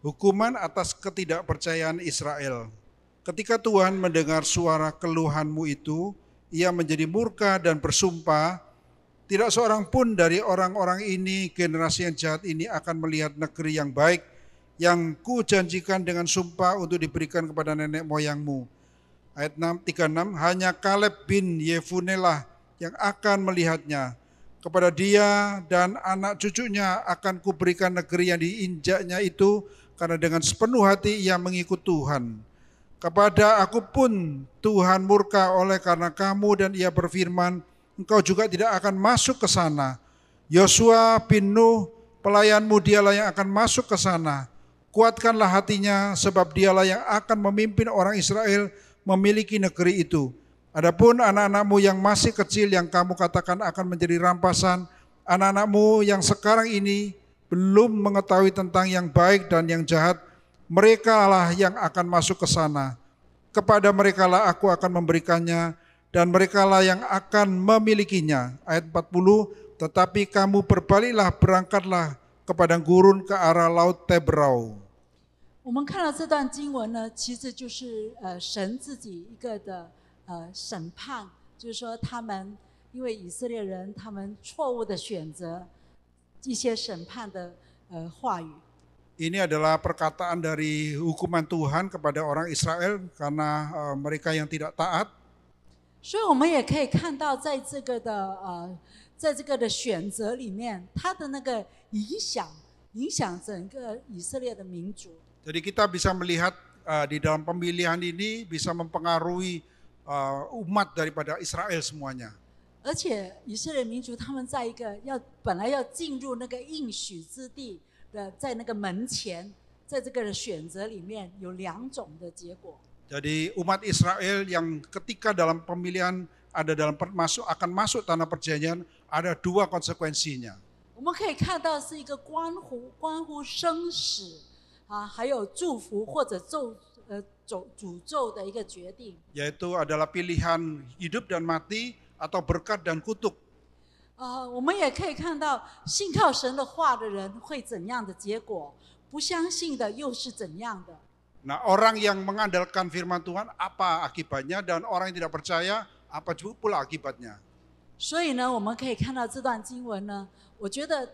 Hukuman atas ketidakpercayaan Israel. Ketika Tuhan mendengar suara keluhanmu itu, ia menjadi murka dan bersumpah, tidak seorang pun dari orang-orang ini, generasi yang jahat ini akan melihat negeri yang baik, yang kujanjikan dengan sumpah untuk diberikan kepada nenek moyangmu. Ayat 36, hanya Kaleb bin Yefune lah yang akan melihatnya. Kepada dia dan anak cucunya akan kuberikan negeri yang diinjaknya itu, karena dengan sepenuh hati ia mengikut Tuhan. Kepada aku pun Tuhan murka oleh karena kamu, dan ia berfirman, engkau juga tidak akan masuk ke sana. Yosua bin Nuh, pelayanmu, dialah yang akan masuk ke sana. Kuatkanlah hatinya, sebab dialah yang akan memimpin orang Israel memiliki negeri itu. Adapun anak-anakmu yang masih kecil yang kamu katakan akan menjadi rampasan, anak-anakmu yang sekarang ini belum mengetahui tentang yang baik dan yang jahat, mereka lah yang akan masuk ke sana. Kepada mereka lah aku akan memberikannya, dan mereka lah yang akan memilikinya. Ayat 40, tetapi kamu berbaliklah, berangkatlah ke padang gurun ke arah laut Tebrau. 我们看到这段经文呢，其实就是神自己一个的审判，就是说他们因为以色列人他们错误的选择一些审判的话语。 Ini adalah perkataan dari hukuman Tuhan kepada orang Israel karena mereka yang tidak taat. 所以我们也可以看到，在这个的选择里面，它的那个影响整个以色列的民族。 Jadi kita bisa melihat di dalam pemilihan ini bisa mempengaruhi umat daripada Israel semuanya. 而且以色列民族他们在一个本来要进入那个应许之地的，在那个门前，在这个选择里面有两种的结果。 Jadi umat Israel yang ketika dalam pemilihan ada dalam akan masuk tanah perjanjian, ada dua konsekuensinya. 我们可以看到是一个关乎生死还有祝福或者诅咒的一个决定。 Yaitu adalah pilihan hidup dan mati atau berkat dan kutuk. 我们也可以看到信靠神的话的人会怎样的结果，不相信的又是怎样的。 Nah, orang yang mengandalkan firman Tuhan apa akibatnya, dan orang yang tidak percaya apa pula akibatnya. 所以呢，我们可以看到这段经文呢，我觉得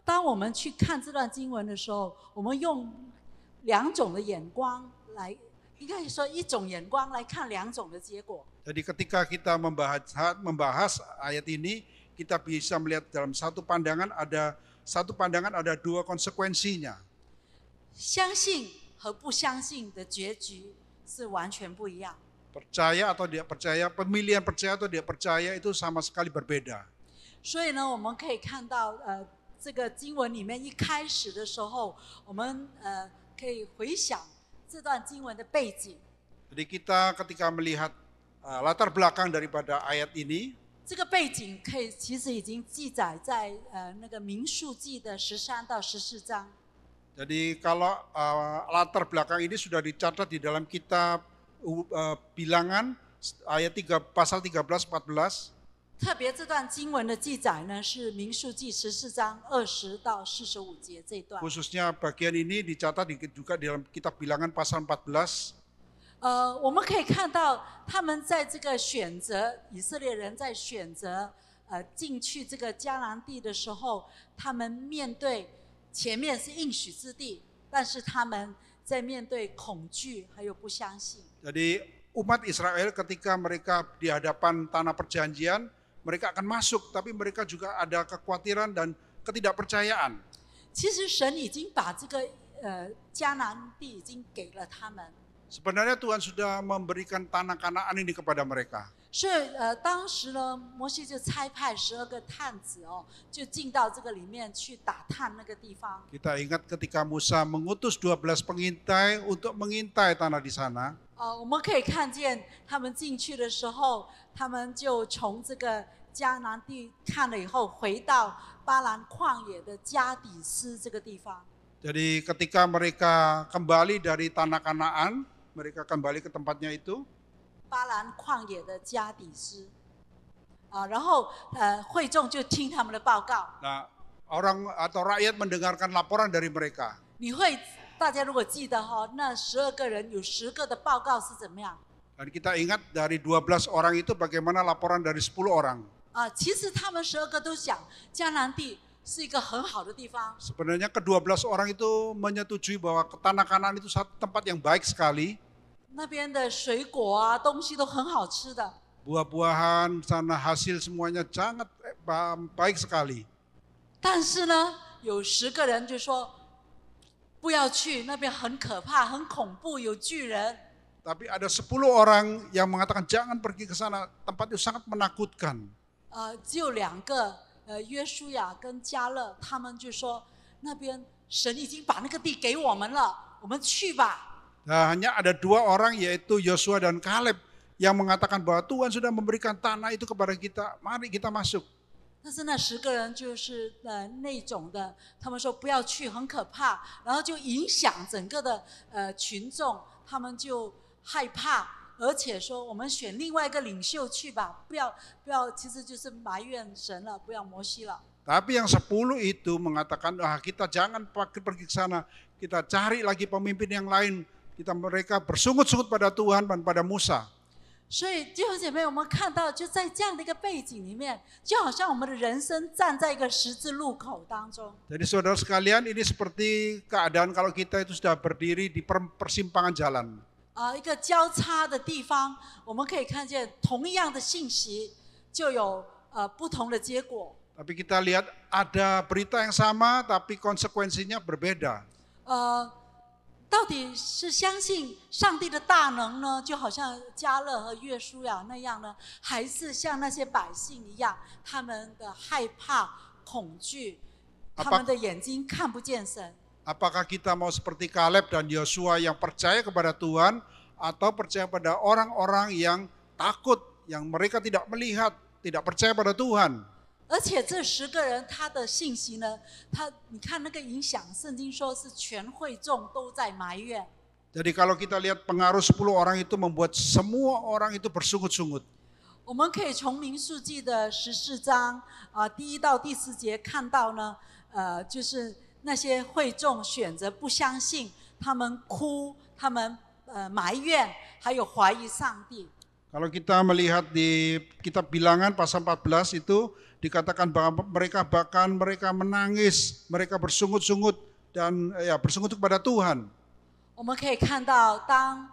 当我们去看这段经文的时候，我们用两种的眼光来，应该说一种眼光来看两种的结果。 Jadi ketika kita membahas ayat ini, kita bisa melihat dalam satu pandangan ada dua konsekuensinya. 相信和不相信的结局是完全不一样。 Percaya atau tidak percaya, pemilihan percaya atau tidak percaya itu sama sekali berbeda. 所以呢，我们可以看到这个经文里面一开始的时候，我们可以回想这段经文的背景。 Jadi kita ketika melihat latar belakang daripada ayat ini, 这个背景其实已经记载在那个民数记的13到14章。 jadi kalau latar belakang ini sudah dicatat di dalam kitab Bilangan ayat pasal 13-14. 特别这段经文的记载呢，是民数记14章20到45节这一段。 Khususnya bagian ini dicatat juga di dalam kitab Bilangan pasal 14. 我们可以看到他们在这个选择，以色列人在选择进去这个迦南地的时候，他们面对前面是应许之地，但是他们在面对恐惧还有不相信。 Jadi umat Israel ketika mereka di hadapan tanah perjanjian, mereka akan masuk, tapi mereka juga ada kekhawatiran dan ketidakpercayaan. 其实神已经把这个迦南地已经给了他们。 Sebenarnya Tuhan sudah memberikan tanah Kanaan ini kepada mereka. 所以当时呢，摩西就差派12个探子就进到这个里面去打探那个地方。 Kita ingat ketika Musa mengutus 12 pengintai untuk mengintai tanah di sana. 我们可以看见他们进去的时候，他们就从这个迦南地看了以后，回到巴兰旷野的加底斯这个地方。 Jadi ketika mereka kembali dari tanah Kanaan, mereka kembali ke tempatnya itu. 巴兰旷野的加底斯，然后会众就听他们的报告。 Nah, orang atau rakyat mendengarkan laporan dari mereka. 你会大家如果记得哈，那12个人有10个的报告是怎么样？ Dan kita ingat dari 12 orang itu bagaimana laporan dari 10 orang. 其实他们12个都讲迦南地是一个很好的地方。 Sebenarnya ke-12 orang itu menyetujui bahwa tanah Kanaan itu satu tempat yang baik sekali. 那边的水果啊，东西都很好吃的。 Buah-buahan, sana hasil semuanya sangat baik sekali. 但是呢，有10个人就说不要去，那边很可怕、很恐怖，有巨人。 Tapi ada 10 orang yang mengatakan jangan pergi ke sana, tempat itu sangat menakutkan. 只有2个，约书亚跟迦勒，他们就说那边神已经把那个地给我们了，我们去吧。 Nah, hanya ada 2 orang yaitu Yosua dan Kaleb yang mengatakan bahwa Tuhan sudah memberikan tanah itu kepada kita, mari kita masuk. 但是那10个人就是那种的，他们说不要去，很可怕，然后就影响整个的群众，他们就害怕，而且说我们选另外一个领袖去吧，不要，其实就是埋怨神了，不要摩西了。 Tapi yang 10 itu mengatakan, kita jangan pergi ke sana, kita cari lagi pemimpin yang lain. Mereka bersungut-sungut pada Tuhan dan pada Musa. 所以弟兄姐妹，我们看到就在这样的一个背景里面，就好像我们的人生站在一个十字路口当中。 Jadi saudara sekalian, ini seperti keadaan kalau kita itu sudah berdiri di persimpangan jalan. 一个交叉的地方，我们可以看见同样的信息，就有不同的结果。 Tapi kita lihat ada berita yang sama, tapi konsekuensinya berbeda. 到底是相信上帝的大能呢，就好像迦勒和约书亚那样呢，还是像那些百姓一样，他们的害怕、恐惧，他们的眼睛看不见神？ Apakah kita mau seperti Kaleb dan Yosua yang percaya kepada Tuhan, atau percaya pada orang-orang yang takut, yang mereka tidak melihat, tidak percaya pada Tuhan? 而且这10个人他的信息呢，你看那个影响，圣经说是全会众都在埋怨。 Jadi kalau kita lihat pengaruh 10 orang itu membuat semua orang itu bersungut-sungut. 我们可以从民数记的14章第1到第4节看到呢，就是那些会众选择不相信，他们哭，他们埋怨，还有怀疑上帝。 Kalau kita melihat di kitab Bilangan pasal 14 itu dikatakan bahwa mereka menangis, mereka bersungut-sungut dan bersungut kepada Tuhan. 我们可以看到，当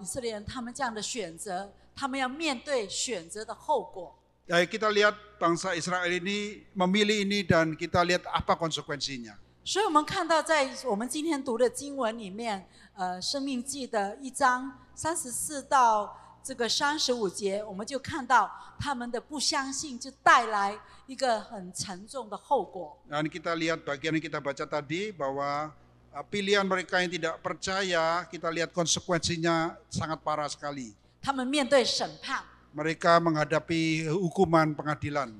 以色列人他们这样的选择，他们要面对选择的后果。 Kita lihat bangsa Israel ini memilih ini dan kita lihat apa konsekuensinya. 所以我们看到，在我们今天读的经文里面，生命记的1章34到这个35节，我们就看到他们的不相信就带来一个很沉重的后果。 Dan kita lihat bagian yang kita baca tadi bahwa pilihan mereka yang tidak percaya, kita lihat konsekuensinya sangat parah sekali. 他们面对审判。 Mereka menghadapi hukuman pengadilan.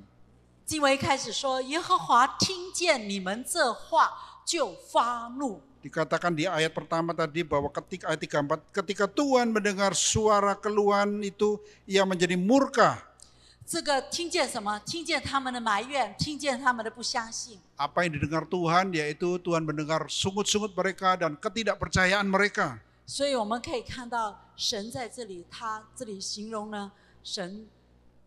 经文一开始说，耶和华听见你们这话就发怒。 Dikatakan di ayat pertama tadi bahwa ketika ayat 34, ketika Tuhan mendengar suara keluhan itu, ia menjadi murka. 这个听见什么？听见他们的埋怨，听见他们的不相信。 Apa yang didengar Tuhan, yaitu Tuhan mendengar sungut-sungut mereka dan ketidakpercayaan mereka. 所以我们可以看到，神在这里，他这里形容呢，神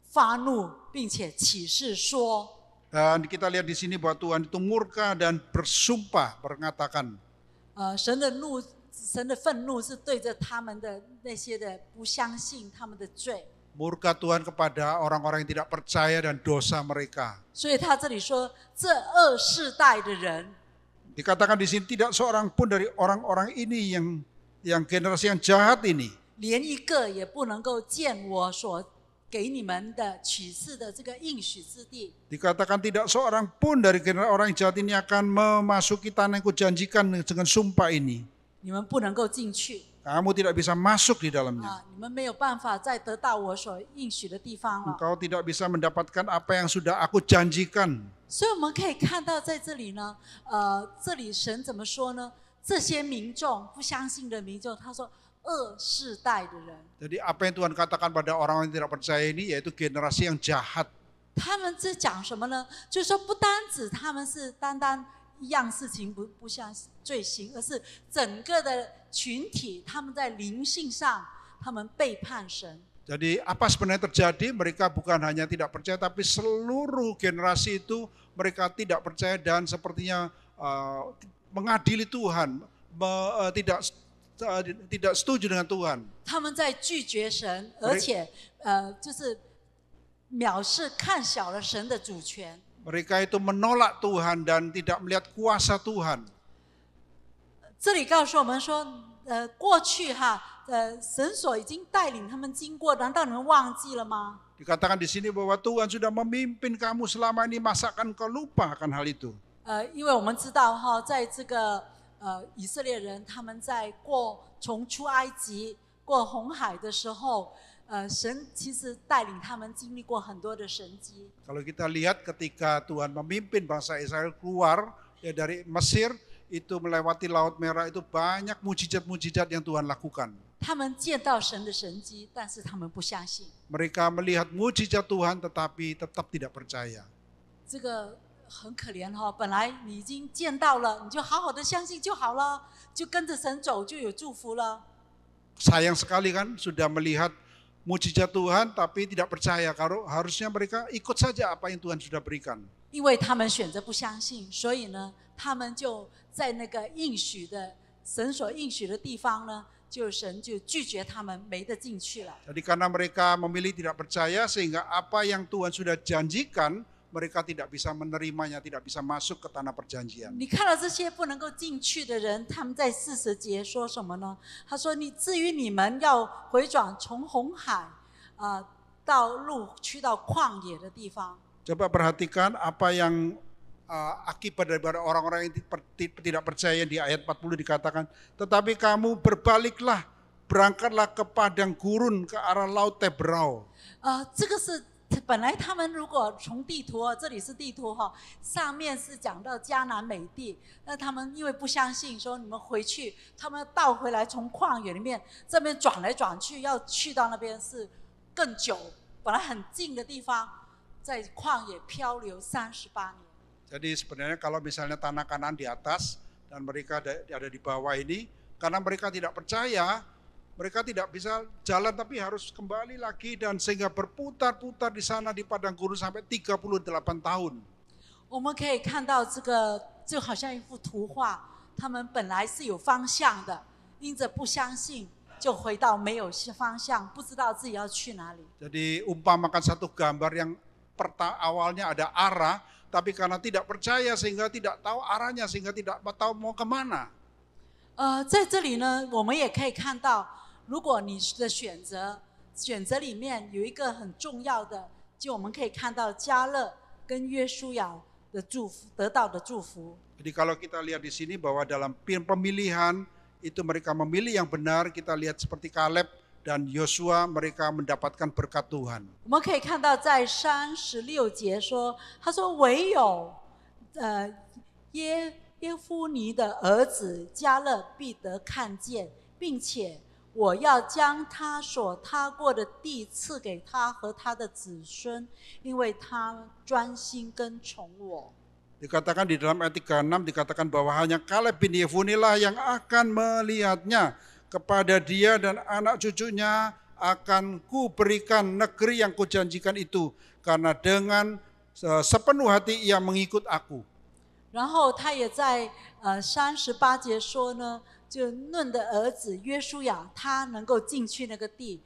发怒，并且起誓说。 Dan kita lihat di sini bahwa Tuhan itu murka dan bersumpah, mengatakan. 神的愤怒是对着他们的那些的不相信他们的罪。 Murka Tuhan kepada orang-orang yang tidak percaya dan dosa mereka. 所以他这里说，这2世代的人， Dikatakan di sini tidak seorang pun dari orang-orang ini yang generasi yang jahat ini. 连一个也不能够见我所给你们的启示的这个应许之地。 Dikatakan tidak seorang pun dari generasi orang yang jahat ini akan memasuki tanah yang kujanjikan dengan sumpah ini. 你们不能够进去。 Kamu tidak bisa masuk di dalamnya. 你们没有办法再得到我所应许的地方了。 Engkau tidak bisa mendapatkan apa yang sudah aku janjikan. 所以我们可以看到，在这里呢，这里神怎么说呢？这些民众不相信的民众，他说2世代的人， Jadi apa yang Tuhan katakan pada orang yang tidak percaya ini yaitu generasi yang jahat. 他们这讲什么呢？就是说，不单指他们是单单一样事情不像罪行，而是整个的群体他们在灵性上他们背叛神。Jadi apa sebenarnya terjadi? Mereka bukan hanya tidak percaya, tapi seluruh generasi itu mereka tidak percaya dan sepertinya mengadili Tuhan, tidak setuju dengan Tuhan. 他们在拒绝神，而且就是藐视看小了神的主权。Mereka itu menolak Tuhan dan tidak melihat kuasa Tuhan. 这里告诉我们说，过去神所已经带领他们经过，难道你们忘记了吗？ Dikatakan di sini bahwa Tuhan sudah memimpin kamu selama ini, masa akan kau lupa akan hal itu? 因为我们知道在这个以色列人他们在从出埃及过红海的时候，神其实带领他们经历过很多的神迹。 Kalau kita lihat ketika Tuhan memimpin bangsa Israel keluar dari Mesir, itu melewati Laut Merah, itu banyak mujizat-mujizat yang Tuhan lakukan. 他们见到神的神迹，但是他们不相信。 Mereka melihat mujizat Tuhan tetapi tetap tidak percaya. 这个很可怜本来你已经见到了，你就好好的相信就好了，就跟着神走就有祝福了。 Sayang sekali kan sudah melihat mujizat Tuhan tapi tidak percaya. Kalau harusnya mereka ikut saja apa yang Tuhan sudah berikan. 因为他们选择不相信，所以呢，他们就在那个应许的神所应许的地方呢，神就拒绝他们，没得进去了。 Jadi karena mereka memilih tidak percaya sehingga apa yang Tuhan sudah janjikan mereka tidak bisa menerimanya, tidak bisa masuk ke tanah perjanjian. 你看到这些不能够进去的人，他们在40节说什么呢？他说：“至于你们要回转，从红海到路去到旷野的地方。” Coba perhatikan apa yang akibat daripada orang-orang yang tidak percaya. Di ayat 40 dikatakan, tetapi kamu berbaliklah, berangkatlah ke padang gurun ke arah laut Tebrau. 这个是本来他们如果从地图这里是地图上面是讲到迦南美地，那他们因为不相信，说你们回去，他们倒回来从旷野里面这边转来转去，要去到那边是更久，本来很近的地方，在旷野漂流38年。 Jadi sebenarnya kalau misalnya tanah Kanan di atas dan mereka ada di bawah ini, karena mereka tidak percaya, mereka tidak bisa jalan tapi harus kembali lagi dan sehingga berputar-putar di sana di padang gurun sampai 38 tahun. 我们可以看到这个就好像一幅图画，他们本来是有方向的，因着不相信就回到没有方向，不知道自己要去哪里。 Jadi umpamakan satu gambar yang awalnya ada arah, tapi karena tidak percaya sehingga tidak tahu arahnya, sehingga tidak tahu mau kemana. 在这里呢，我们也可以看到，如果你的选择里面有一个很重要的，就我们可以看到迦勒跟约书亚的祝福得到的祝福。 Jadi kalau kita lihat di sini bahwa dalam pemilihan itu mereka memilih yang benar, kita lihat seperti Kaleb dan Yosua mereka mendapatkan berkat Tuhan. 我们可以看到在36节说，他说唯有耶夫尼的儿子迦勒必得看见，并且我要将他所踏过的地赐给他和他的子孙，因为他专心跟从我。 Dikatakan di dalam ayat 36 dikatakan bahwa hanya Kaleb bin Yefunilah yang akan melihatnya. Kepada dia dan anak cucunya akan kuberikan negeri yang kujanjikan itu, karena dengan sepenuh hati ia mengikut aku. 然后他也在38节说呢，就嫩的儿子约书亚，他能够进去那个地，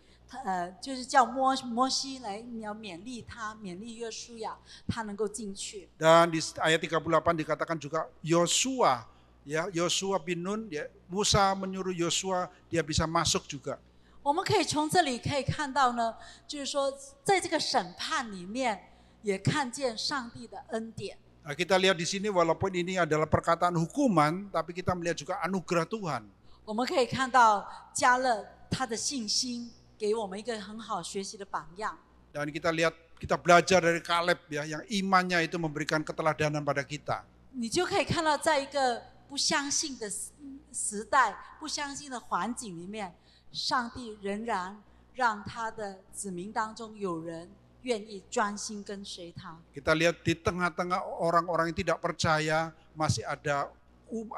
就是叫摩西来，你要勉励他，勉励约书亚，他能够进去。 Dan di ayat 38 dikatakan juga Yosua, ya Yosua bin Nun, ya, Musa menyuruh Yosua dia bisa masuk juga. 我们可以从这里可以看到呢，就是说在这个审判里面，也看见上帝的恩典。 Nah, kita lihat di sini walaupun ini adalah perkataan hukuman, tapi kita melihat juga anugerah Tuhan. 我们可以看到迦勒他的信心，给我们一个很好学习的榜样。 Dan kita lihat, kita belajar dari Kaleb ya, yang imannya itu memberikan keteladanan pada kita. 你就可以看到，在一个不相信的时代、不相信的环境里面，上帝仍然让他的子民当中有人愿意专心跟随他。 Kita lihat di tengah-tengah orang-orang yang tidak percaya, masih ada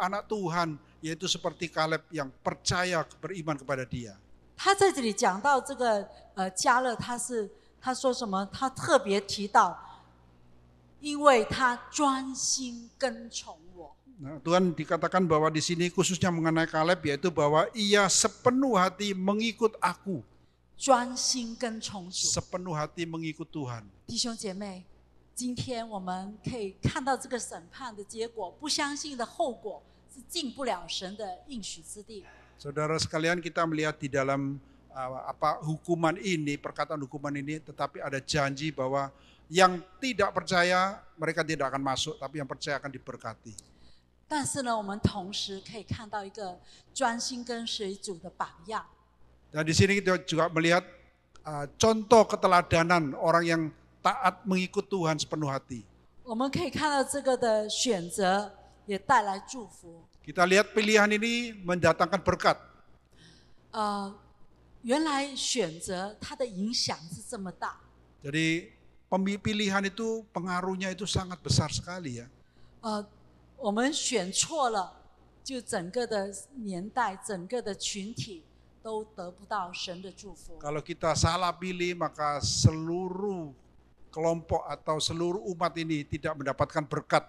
anak Tuhan, yaitu seperti Kaleb yang percaya beriman kepada Dia. 他在这里讲到这个迦勒，他说什么？他特别提到，因为他专心跟从我。 Nah, Tuhan dikatakan bahwa di sini khususnya mengenai Kaleb, yaitu bahwa ia sepenuh hati mengikut aku. 专心跟从主。 Sepenuh hati mengikut Tuhan. 弟兄姐妹，今天我们可以看到这个审判的结果，不相信的后果是进不了神的应许之地。 Saudara sekalian, kita melihat di dalam hukuman ini, perkataan hukuman ini, tetapi ada janji bahwa yang tidak percaya mereka tidak akan masuk, tapi yang percaya akan diberkati. 但是呢，我们同时可以看到一个专心跟随主的榜样。 Dan di sini kita juga melihat contoh keteladanan orang yang taat mengikut Tuhan sepenuh hati. 我们可以看到这个的选择也带来祝福。 Kita lihat pilihan ini mendatangkan berkat. 原来选择它的影响是这么大。 Jadi pilihan itu pengaruhnya itu sangat besar sekali ya. 我们选错了，就整个的年代、整个的群体都得不到神的祝福。 Kalau kita salah pilih, maka seluruh kelompok atau seluruh umat ini tidak mendapatkan berkat.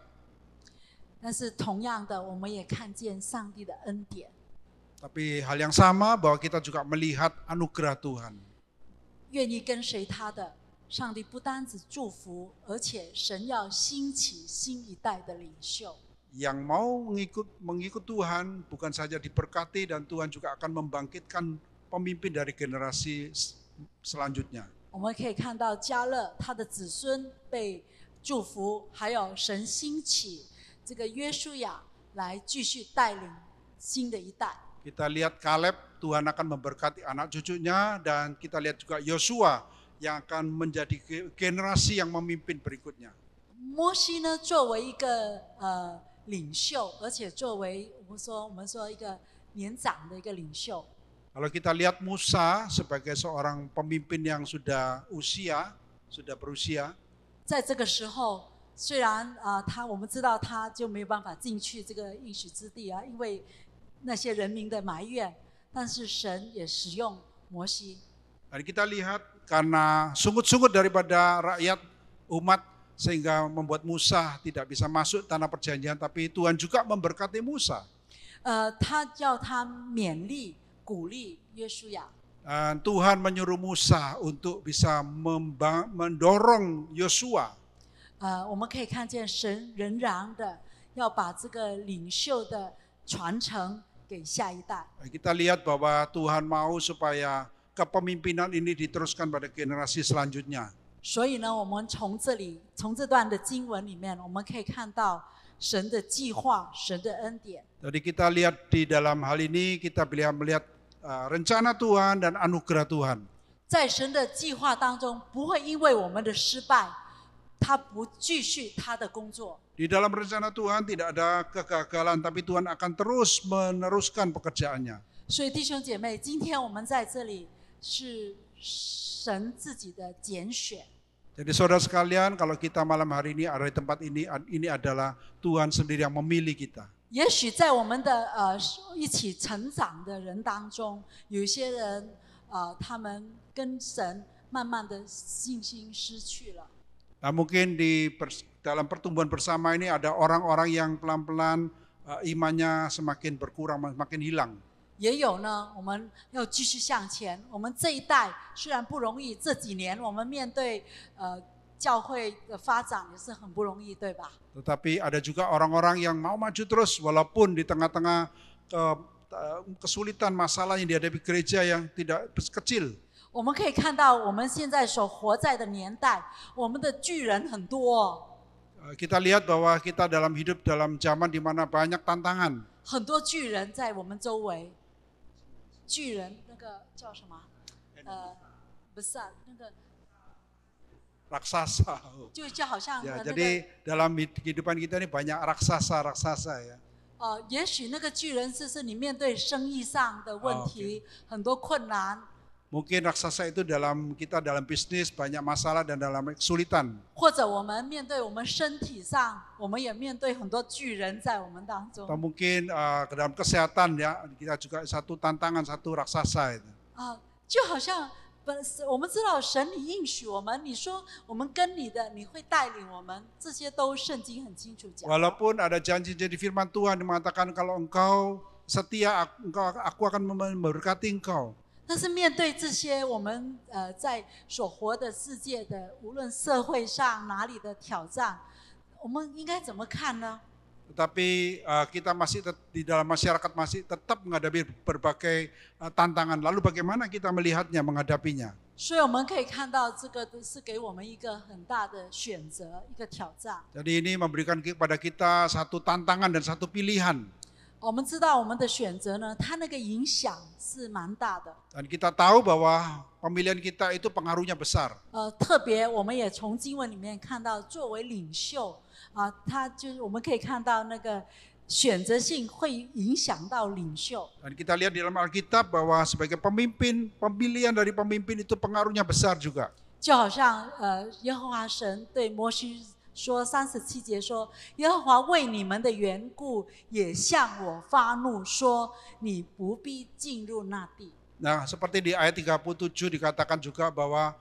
但是同样的，我们也看见上帝的恩典。 Tapi hal yang sama bahwa kita juga melihat anugerah Tuhan. 愿意跟随他的，上帝不单只祝福，而且神要兴起新一代的领袖。 Yang mau mengikut Tuhan bukan saja diberkati, dan Tuhan juga akan membangkitkan pemimpin dari generasi selanjutnya. 我们可以看到迦勒他的子孙被祝福，还有神兴起这个约书亚来继续带领新的一代。 Kita lihat Kaleb, Tuhan akan memberkati anak cucunya, dan kita lihat juga Yosua yang akan menjadi generasi yang memimpin berikutnya. 摩西呢，作为一个领袖，而且作为我们说一个年长的一个领袖。 Kalau kita lihat Musa sebagai seorang pemimpin yang sudah berusia, 在这个时候，虽然我们知道他就没有办法进去这个应许之地啊，因为那些人民的埋怨，但是神也使用摩西。 Dan kita lihat karena sungut-sungut daripada rakyat umat sehingga membuat Musa tidak bisa masuk tanah perjanjian, tapi Tuhan juga memberkati Musa. 他叫他勉励、鼓励约书亚。 Dan Tuhan menyuruh Musa untuk bisa mendorong Yosua. 我们可以看见神仍然的要把这个领袖的传承给下一代。 Kita lihat bahwa Tuhan mau supaya kepemimpinan ini diteruskan pada generasi selanjutnya. 所以呢，我们从这段的经文里面，我们可以看到神的计划、神的恩典。 Jadi kita lihat di dalam hal ini, kita melihat rencana Tuhan dan anugerah Tuhan. 在神的计划当中，不会因为我们的失败，他不继续他的工作。 Di dalam rencana Tuhan tidak ada kegagalan, tapi Tuhan akan terus meneruskan pekerjaannya. 所以弟兄姐妹，今天我们在这里是神自己的拣选。 Jadi saudara sekalian, kalau kita malam hari ini ada di tempat ini adalah Tuhan sendiri yang memilih kita. 也许在我们的一起成长的人当中，有一些人他们跟神慢慢的信心失去了。 Nah, mungkin dalam pertumbuhan bersama ini ada orang-orang yang pelan-pelan imannya semakin berkurang, semakin hilang. 也有呢，我们要继续向前。我们这一代虽然不容易，这几年我们面对教会的发展也是很不容易，对吧？ Tetapi ada juga orang-orang yang mau maju terus walaupun di tengah-tengah kesulitan masalah yang dihadapi gereja yang tidak kecil. 我们可以看到，我们现在所活在的年代，我们的巨人很多。 Kita lihat bahwa kita hidup dalam zaman di mana banyak tantangan. 很多巨人在我们周围。巨人那个叫什么？不是那个。 Raksasa. 就好像 Ya, jadi dalam kehidupan kita ini banyak raksasa ya. 也许那个巨人是你面对生意上的问题，很多困难。Mungkin raksasa itu kita dalam bisnis banyak masalah dan dalam kesulitan. 或者我们面对我们身体上，我们也面对很多巨人在我们当中 Atau mungkin ke dalam kesehatan ya, kita juga satu tantangan, satu raksasa itu. 啊，就好像我们知道神你应许我们，你说我们跟你的，你会带领我们，这些都圣经很清楚讲。 Walaupun ada janji jadi firman Tuhan yang mengatakan kalau engkau setia, aku akan memberkati engkau. 但是面对这些我们在所活的世界的，无论社会上哪里的挑战，我们应该怎么看呢？ Tetapi kita masih di dalam masyarakat masih tetap menghadapi berbagai tantangan. Lalu bagaimana kita melihatnya, menghadapinya? 所以我们可以看到，这个是给我们一个很大的选择，一个挑战。 Jadi ini memberikan kepada kita satu tantangan dan satu pilihan. 我们知道我们的选择呢，它那个影响是蛮大的。 Dan kita tahu bahwa pemilihan kita itu pengaruhnya besar. 特别我们也从经文里面看到，作为领袖啊，他就是我们可以看到那个选择性会影响到领袖。 Dan kita lihat di dalam Alkitab bahwa sebagai pemimpin, pemilihan dari pemimpin itu pengaruhnya besar juga. 就好像耶和华神对摩西说37节说，耶和华为你们的缘故也向我发怒，说你不必进入那地。 Nah, seperti di ayat 37 dikatakan juga bahwa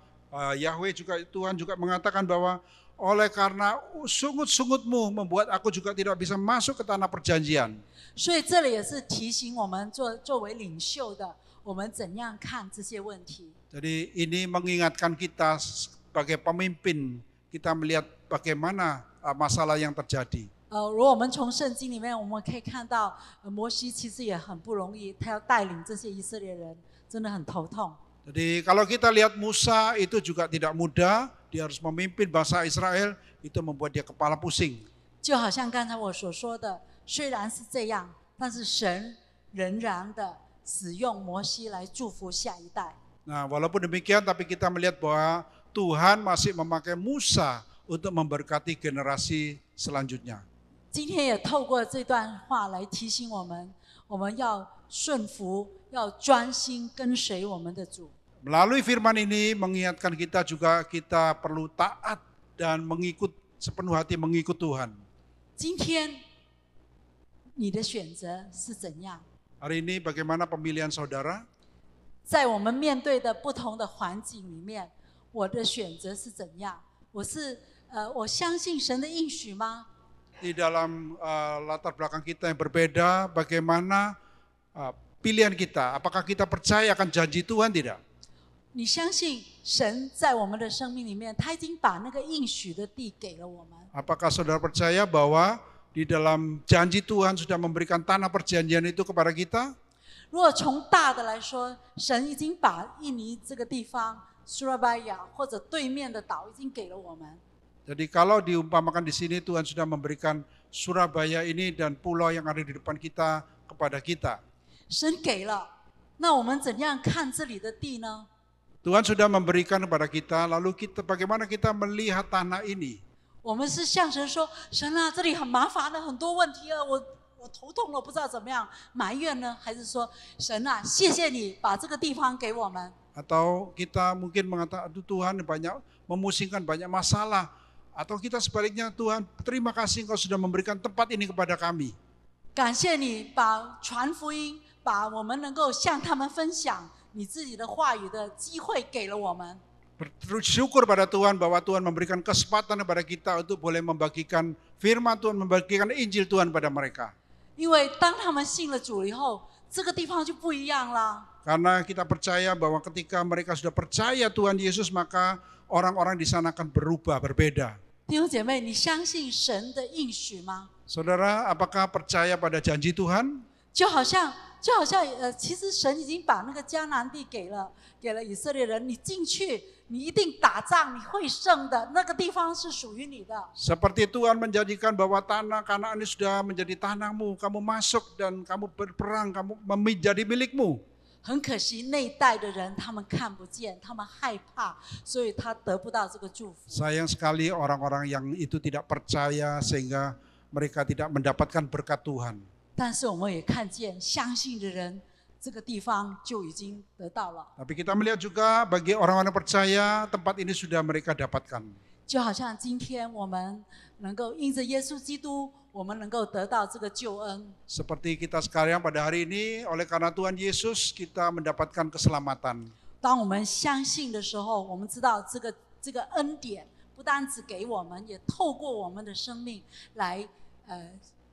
Yahweh juga, Tuhan juga mengatakan bahwa oleh karena sungut-sungutmu membuat aku juga tidak bisa masuk ke tanah perjanjian. 所以这里也是提醒我们作为领袖的，我们怎样看这些问题。 Jadi ini mengingatkan kita sebagai pemimpin, kita melihat bagaimana masalah yang terjadi. 如果我们从圣经里面，我们可以看到，摩西其实也很不容易，他要带领这些以色列人，真的很头痛。 Jadi kalau kita lihat Musa itu juga tidak mudah, dia harus memimpin bangsa Israel, itu membuat dia kepala pusing. 就好像刚才我所说的，虽然是这样，但是神仍然的使用摩西来祝福下一代。 Nah, walaupun demikian, tapi kita melihat bahwa Tuhan masih memakai Musa untuk memberkati generasi selanjutnya. 今天也透过这段话来提醒我们，我们要顺服，要专心跟随我们的主。 Melalui firman ini mengingatkan kita juga kita perlu taat dan sepenuh hati mengikut Tuhan. 今天你的选择是怎样？ Hari ini bagaimana pemilihan saudara? 在我们面对的不同的环境里面，我的选择是怎样？我相信神的应许吗？ Di dalam latar belakang kita yang berbeda, bagaimana pilihan kita? Apakah kita percaya akan janji Tuhan tidak? 你相信神在我们的生命里面，他已经把那个应许的地给了我们。 Apakah saudara percaya bahwa di dalam janji Tuhan sudah memberikan tanah perjanjian itu kepada kita? 如果从大的来说，神已经把印尼这个地方、Surabaya 或者对面的岛已经给了我们。 Jadi kalau diumpamakan di sini Tuhan sudah memberikan Surabaya ini dan pulau yang ada di depan kita kepada kita. 神给了，那我们怎样看这里的地呢？ Tuhan sudah memberikan kepada kita, lalu bagaimana kita melihat tanah ini? 我们是向神说：“神啊，这里很麻烦的，很多问题啊，我头痛了，不知道怎么样埋怨呢？还是说，神啊，谢谢你把这个地方给我们？” Atau kita mungkin mengatakan, aduh Tuhan banyak memusingkan, banyak masalah. Atau kita sebaliknya, Tuhan terima kasih Engkau sudah memberikan tempat ini kepada kami. 感谢你把传福音，把我们能够向他们分享你自己的话语的机会给了我们。 Bersyukur pada Tuhan bahwa Tuhan memberikan kesempatan kepada kita untuk boleh membagikan firman Tuhan, membagikan Injil Tuhan pada mereka. 因为当他们信了主以后，这个地方就不一样了。 Karena kita percaya bahwa ketika mereka sudah percaya Tuhan Yesus, maka orang-orang di sana akan berubah, berbeda. 弟兄姐妹，你相信神的应许吗？ Saudara, apakah percaya pada janji Tuhan? 就好像其实神已经把那个迦南地给了以色列人，你进去，你一定打仗，你会胜的，那个地方是属于你的。 Seperti Tuhan menjanjikan bahwa tanah Kanaan ini sudah menjadi tanahmu, kamu masuk dan kamu berperang, kamu menjadi milikmu. 很可惜，那一代的人他们看不见，他们害怕，所以他得不到这个祝福。 Sayang sekali orang-orang yang itu tidak percaya sehingga mereka tidak mendapatkan berkat Tuhan. 但是我们也看见，相信的人这个地方就已经得到了。 Tapi kita melihat juga bagi orang-orang percaya tempat ini sudah mereka dapatkan. 就好像今天我们能够因着耶稣基督，我们能够得到这个救恩。 Seperti kita sekarang pada hari ini, oleh karena Tuhan Yesus kita mendapatkan keselamatan. 当我们相信的时候，我们知道这个恩典不单只给我们，也透过我们的生命来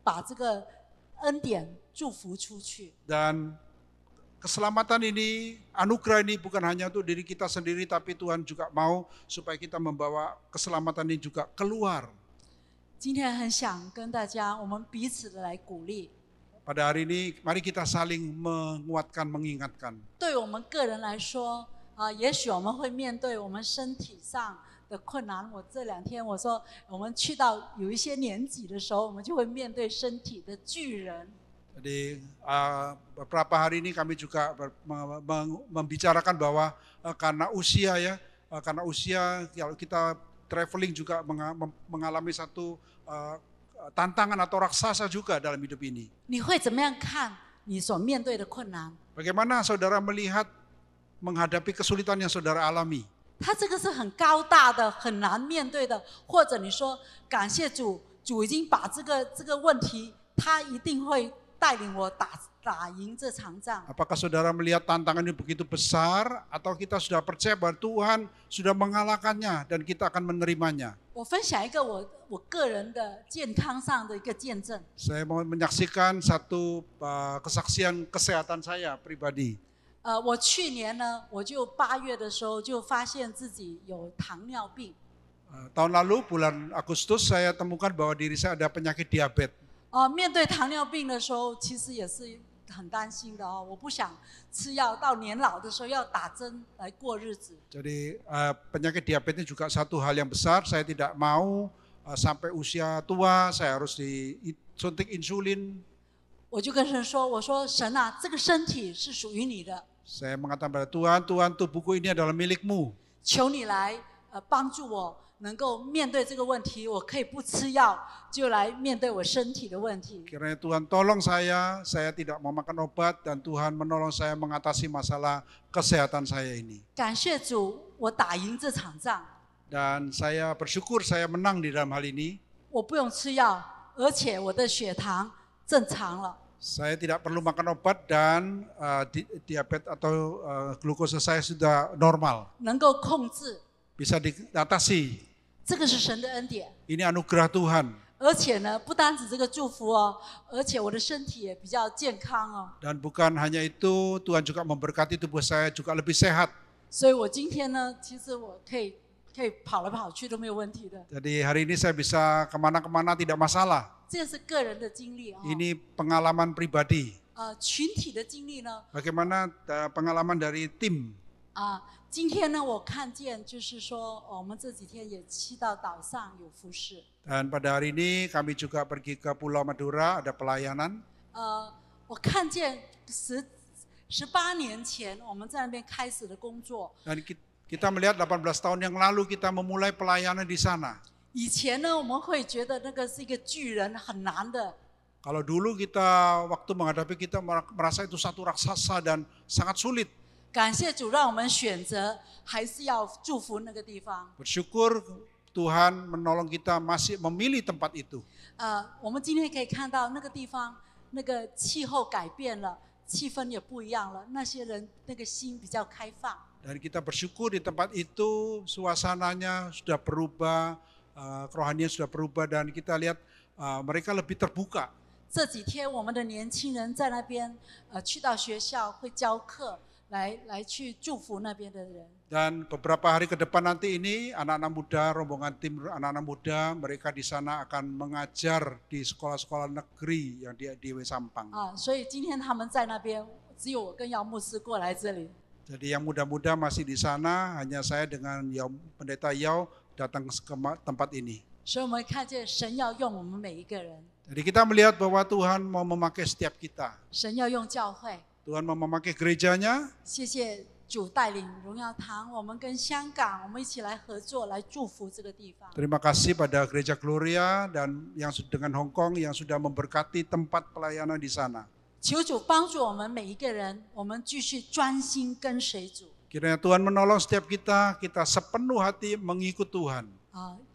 把这个恩典祝福出去。 Dan keselamatan ini, anugerah ini bukan hanya untuk diri kita sendiri, tapi Tuhan juga mau supaya kita membawa keselamatan ini juga keluar. 今天很想跟大家，我们彼此的来鼓励。 Pada hari ini, mari kita saling menguatkan, mengingatkan. 对我们个人来说，也许我们会面对我们身体上的困难。我这2天我说，我们去到有一些年纪的时候，我们就会面对身体的巨人。 Jadi beberapa hari ini kami juga membicarakan bahwa karena usia ya, karena usia kalau kita traveling juga mengalami satu tantangan atau raksasa juga dalam hidup ini. 你会怎么样看你所面对的困难？ Bagaimana saudara melihat menghadapi kesulitan yang saudara alami? 它这个是很高大的、很难面对的，或者你说感谢主，主已经把这个问题，他一定会带领我打赢这场仗。 Apakah saudara melihat tantangan ini begitu besar atau kita sudah percaya bahwa Tuhan sudah mengalahkannya dan kita akan menerimanya? 我分享一个我个人的健康上的一个见证。 Saya mau menyaksikan satu kesaksian kesehatan saya pribadi. 我去年呢，我就8月的时候就发现自己有糖尿病。 Tahun lalu bulan Agustus saya temukan bahwa diri saya ada penyakit diabetes. 面对糖尿病的时候，其实也是很担心的哦。我不想吃药，到年老的时候要打针来过日子。 Jadi penyakit diabetes ini juga satu hal yang besar. Saya tidak mau sampai usia tua saya harus disuntik insulin. 我就跟神说：“我说神啊，这个身体是属于你的， Saya mengatakan pada Tuhan, Tuhan tubuhku ini adalah milikmu. 求你来帮助我。” 能够面对这个问题，我可以不吃药就来面对我身体的问题。 Kiranya Tuhan tolong saya tidak mau makan obat dan Tuhan menolong saya mengatasi masalah kesehatan saya ini. 感谢主，我打赢这场仗。 Dan saya bersyukur saya menang di dalam hal ini. 我不用吃药，而且我的血糖正常了。 Saya tidak perlu makan obat dan diabetes atau glukosa saya sudah normal. 能够控制， Bisa diatasi. 这个是神的恩典。 Ini anugerah Tuhan. 而且呢，不单止这个祝福哦，而且我的身体也比较健康哦。 Dan bukan hanya itu, Tuhan juga memberkati tubuh saya juga lebih sehat. 所以我今天呢，其实我可以跑来跑去都没有问题的。 Jadi hari ini saya bisa kemana-kemana tidak masalah. 这是个人的经历哦。 Ini pengalaman pribadi. 群体的经历呢？ Bagaimana pengalaman dari tim? 今天呢，我看见就是说，我们这几天也去到岛上有服侍。 Dan pada hari ini kami juga pergi ke Pulau Madura, ada pelayanan. 我看见18年前我们在那边开始的工作。 Dan kita melihat 18 tahun yang lalu kita memulai pelayanan di sana. 以前呢，我们会觉得那个是一个巨人，很难的。 Kalau dulu kita waktu menghadapi kita merasa itu satu raksasa dan sangat sulit. 感谢主，让我们选择还是要祝福那个地方。 Bersyukur Tuhan menolong kita masih memilih tempat itu. 我们今天可以看到那个地方，那个气候改变了，气氛也不一样了。那些人那个心比较开放。 Dan kita bersyukur di tempat itu suasananya sudah berubah, kerohanian sudah berubah dan kita lihat mereka lebih terbuka. 这几天我们的年轻人在那边去到学校会教课。 来去祝福那边的人。 Dan beberapa hari ke depan nanti ini anak-anak muda, rombongan tim anak-anak muda, mereka di sana akan mengajar di sekolah-sekolah negeri yang di Wesampang. 所以今天他们在那边，只有我跟姚牧师过来这里。 Jadi yang muda-muda masih di sana, hanya saya dengan pendeta Yao datang ke tempat ini. 所以我们看见神要用我们每一个人， Jadi kita melihat bahwa Tuhan mau memakai setiap kita. 神要用教会。 Tuhan mau memakai gerejanya. 谢谢主带领荣耀堂，我们跟香港，我们一起来合作，来祝福这个地方。 Terima kasih pada Gereja Gloria dan yang dengan Hong Kong yang sudah memberkati tempat pelayanan di sana. 求主帮助我们每一个人，我们继续专心跟随主。 Kiranya Tuhan menolong setiap kita sepenuh hati mengikut Tuhan.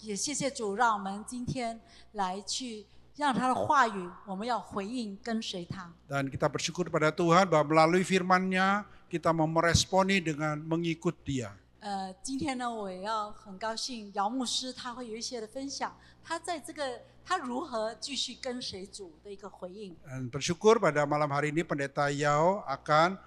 也谢谢主，让我们今天来去让他的话语，我们要回应跟随他。 Dan kita bersyukur pada Tuhan bahwa melalui firman-Nya kita mau meresponi dengan mengikut Dia. 今天呢，我也要很高兴，姚牧师他会有一些的分享，他在这个他如何继续跟随主的一个回应。 Dan bersyukur pada malam hari ini Pendeta Yao akan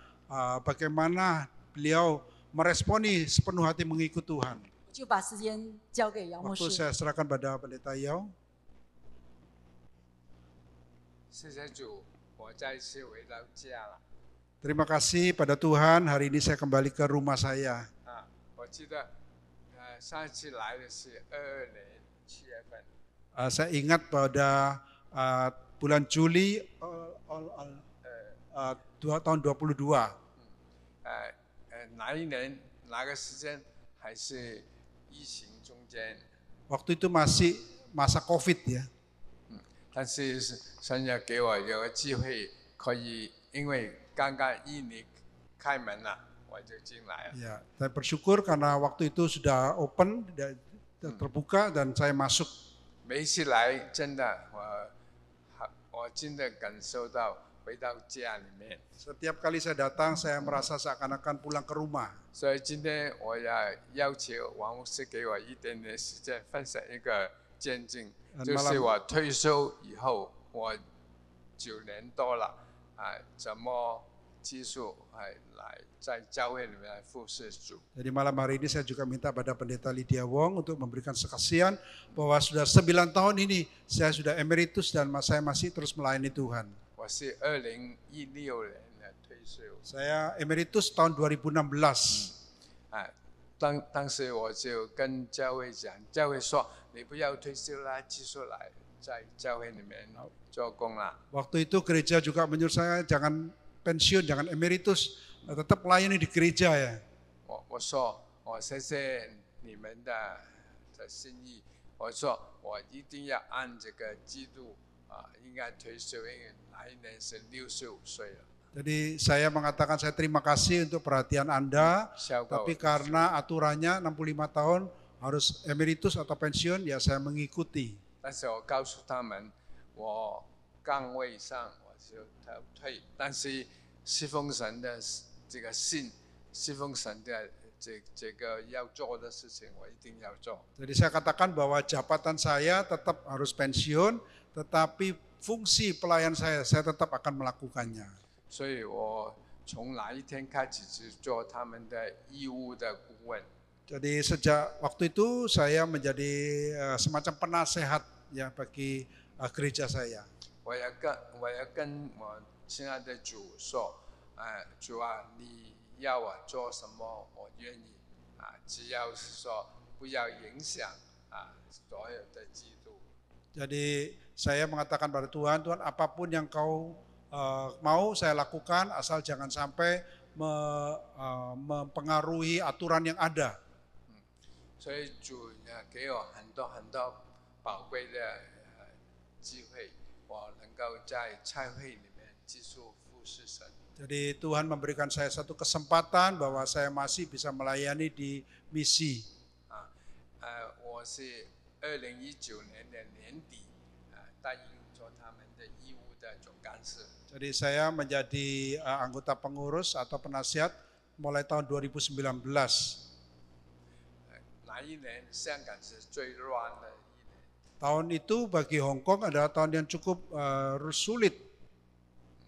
bagaimana beliau meresponi sepenuh hati mengikut Tuhan. 就把时间交给姚牧 Waktu 师。 saya serahkan pada Pendeta Yao. 谢谢主，我再次回到家了。 Terima kasih pada Tuhan, hari ini saya kembali ke rumah saya. 我记得，上次来的是22年7月份， Saya ingat pada bulan Juli tahun 22. 哪一年哪个时间还是疫情中间， Waktu itu masih masa COVID ya. 但是神也给我有个机会，可以因为刚刚一年开门了，我就进来了。 Ya, saya bersyukur karena waktu itu sudah open, terbuka dan saya masuk. 每一次来，真的我真的感受到回到家里面。 Setiap kali saya datang, saya merasa seakan-akan pulang ke rumah. 所以今天我要求王牧师给我一点点时间分享一个见证，就是我退休以后，我9年多了，怎么继续来在教会里面来服侍主。 Jadi malam hari ini saya juga minta pada Pendeta Lydia Wong untuk memberikan kesaksian bahwa sudah 9 tahun ini saya sudah emeritus dan saya masih terus melayani Tuhan. 我是2016年的退休， Saya emeritus tahun 2016. 当时我就跟教会讲，教会说你不要退休啦，继续来在教会里面做工啦。 Waktu itu gereja juga menyuruh saya jangan pensiun, jangan emeritus, tetap melayani di gereja ya. 我说我谢谢你们的心意，我说我一定要按这个制度应该退休，因为那一年是65岁了。 Jadi saya mengatakan saya terima kasih untuk perhatian Anda, 效果 tapi karena aturannya 65 tahun harus emeritus atau pensiun, ya saya mengikuti. 但是我告诉他们，我岗位上我就退，但是侍奉神的这个信，侍奉神的这个要做的事情，我一定要做。 Jadi saya katakan bahwa jabatan saya tetap harus pensiun, tetapi fungsi pelayan saya tetap akan melakukannya. 所以我从那一天开始就做他们的义务的顾问。 Jadi sejak waktu itu saya menjadi semacam penasehat ya bagi gereja saya. 我要跟我亲爱的主说，主啊，你要我做什么，我愿意只要是说不要影响所有的基督。 Jadi saya mengatakan pada Tuhan, Tuhan apapun yang kau mau saya lakukan asal jangan sampai mempengaruhi aturan yang ada. 所以主也给我很多宝贵的机会，我能够在教会里面继续服侍神。 Jadi Tuhan memberikan saya satu kesempatan bahwa saya masih bisa melayani di misi. 我是2019年的年底答应做他们的义务的总干事。 Jadi saya menjadi anggota pengurus atau penasihat mulai tahun 2019. 那一年香港是最乱的一年。 Tahun itu bagi Hong Kong adalah tahun yang cukup sulit,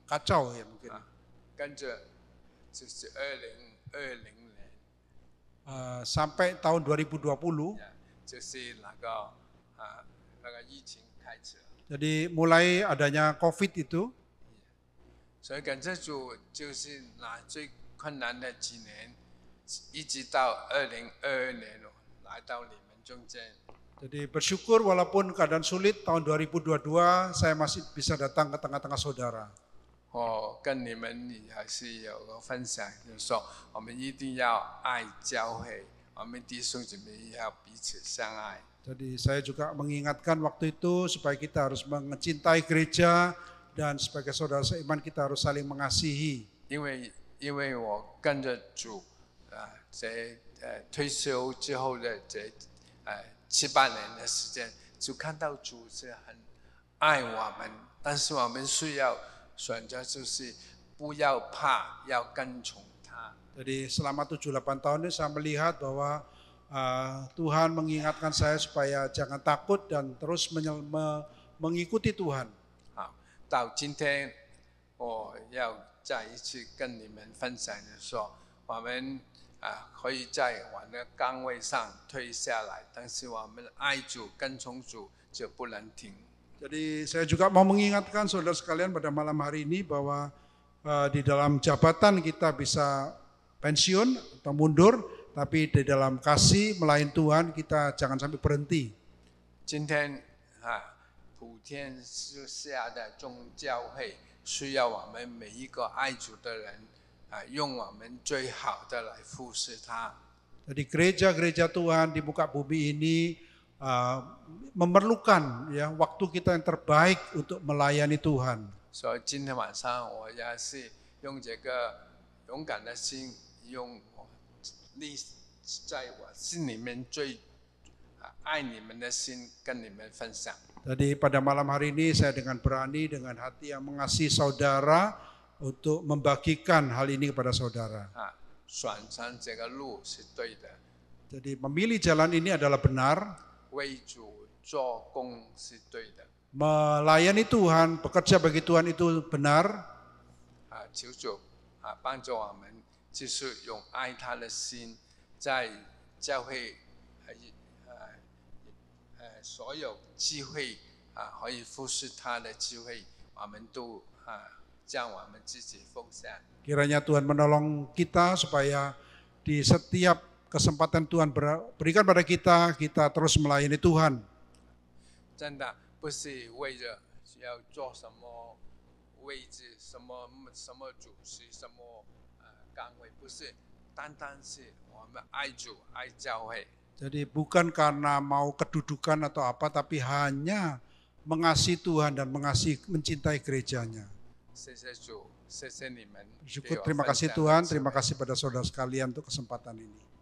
kacau ya mungkin. 跟着就是2020年， Sampai tahun 2020. 就是那个疫情开始了。 Jadi mulai adanya COVID itu. 所以感谢主，就是那最困难的几年，一直到2022年来到你们中间。 Jadi bersyukur walaupun keadaan sulit tahun 2022 saya masih bisa datang ke tengah-tengah saudara. 我跟你们还是有个分享，就是说我们一定要爱教会，我们弟兄姊妹要彼此相爱。 Jadi saya juga mengingatkan waktu itu supaya kita harus mencintai gereja dan sebagai saudara seiman kita harus saling mengasihi. 因为我跟着主退休之后的7、8年的时间，就看到主是很爱我们，但是我们需要选择就是不要怕，要跟从他。 Jadi selama 7-8 tahun ini saya melihat bahwa Tuhan mengingatkan saya supaya jangan takut dan terus mengikuti Tuhan. 好，到今天我要再一次跟你们分享的说，我们可以在我们的岗位上退下来，但是我们爱主、跟从主就不能停。 Jadi saya juga mau mengingatkan saudara sekalian pada malam hari ini bahwa di dalam jabatan kita bisa pensiun atau mundur, tapi di dalam kasih melayani Tuhan kita jangan sampai berhenti. 今天普天下的众教会需要我们每一个爱主的人用我们最好的来服侍他。 Jadi gereja-gereja Tuhan di muka bumi ini memerlukan ya waktu kita yang terbaik untuk melayani Tuhan. 所以今天晚上我也是用这个勇敢的心，用我立在我心里面最爱你们的心跟你们分享。 Jadi pada malam hari ini saya dengan berani, dengan hati yang mengasihi saudara untuk membagikan hal ini kepada saudara. 选择这个路是对的， Jadi memilih jalan ini adalah benar, 为主做工是对的。 melayani Tuhan, bekerja bagi Tuhan itu benar. 求主帮助我们，就是用爱他的心，在教会所有机会可以服侍他的机会，我们都将我们自己奉献。 Kiranya Tuhan menolong kita supaya di setiap kesempatan Tuhan berikan pada kita, kita terus melayani Tuhan. 真的不是为着要做什么位置、什么主席、什么岗位，不是，单单是我们爱主、爱教会。 Jadi bukan karena mau kedudukan atau apa, tapi hanya mengasihi Tuhan dan mencintai gerejanya. 谢谢主，谢谢你们。 Terima kasih Tuhan, terima kasih pada saudara sekalian untuk kesempatan ini.